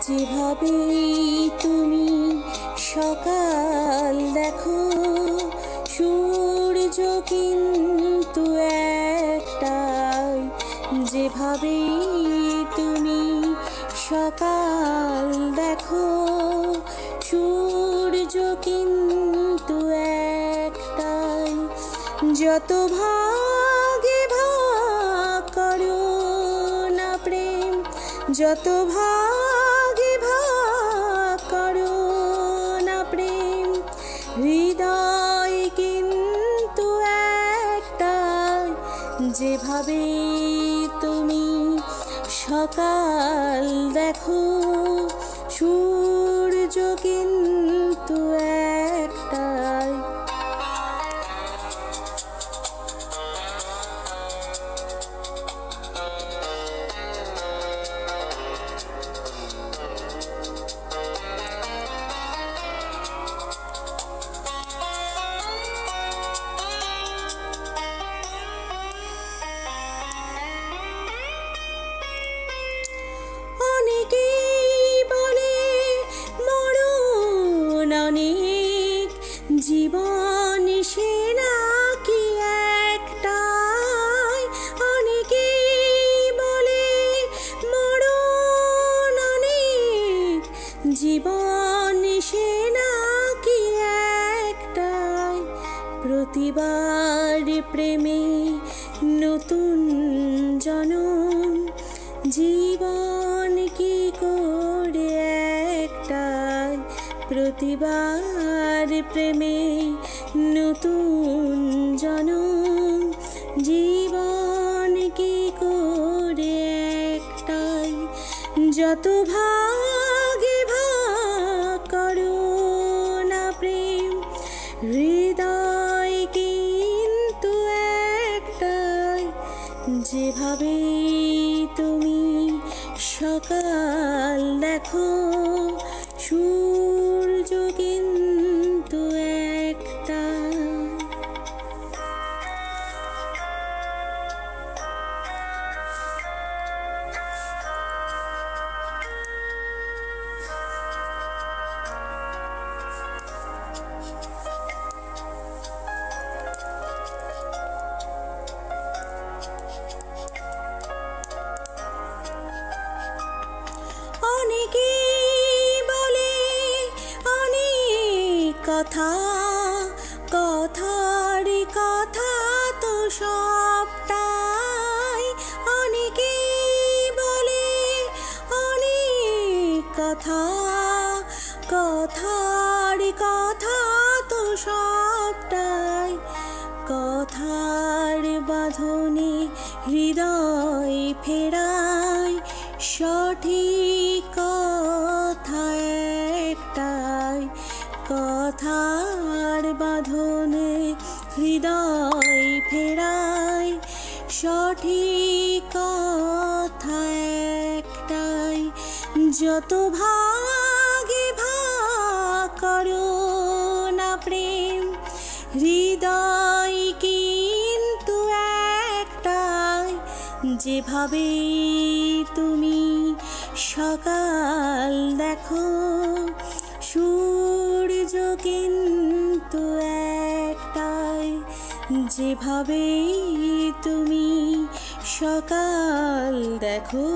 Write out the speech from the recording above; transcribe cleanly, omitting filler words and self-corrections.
যেভাবে তুমি সকাল দেখো, সূর্য কিন্তু একটাই। যেভাবে তুমি সকাল দেখো, সূর্য কিন্তু একটাই। যত ভাগে ভাগ করো না প্রেম, যত ভাগে ভাগ করো না প্রেম, হৃদয় কিন্তু একটাই। যেভাবে তুমি সকাল দেখো, সূর্য কিন্তু একটাই। জীবন সে নাকি একটাই। অনেকেই বলে মরণ অনেক, জীবন সে নাকি একটাই। প্রতিবার প্রেমে নতুন জনম, জীবন কি করে একটাই। প্রতিবার প্রেমে নতুন জনম, জীবন কি করে একটাই। যত ভাগে ভাগ করো না প্রেম, হৃদয় কিন্তু একটাই। যেভাবে তুমি সকাল দেখো, সূর্য কিন্তু একটাই। অনেকেই বলে অনেক কথা, কথার কথা তো সবটাই। অনেকেই বলে অনেক কথা, কথার কথা তো সবটাই। কথার বাঁধনে হৃদয় ফেরায়, সঠিক কথা একটাই। কথার বাঁধনে হৃদয় ফেরায়, সঠিক কথা একটাই। যত ভাগে ভাগ করো না প্রেম, হৃদয় কিন্তু একটাই। যেভাবে তুমি সকাল দেখো, সূর্য কিন্তু একটাই। যেভাবে তুমি সকাল দেখো,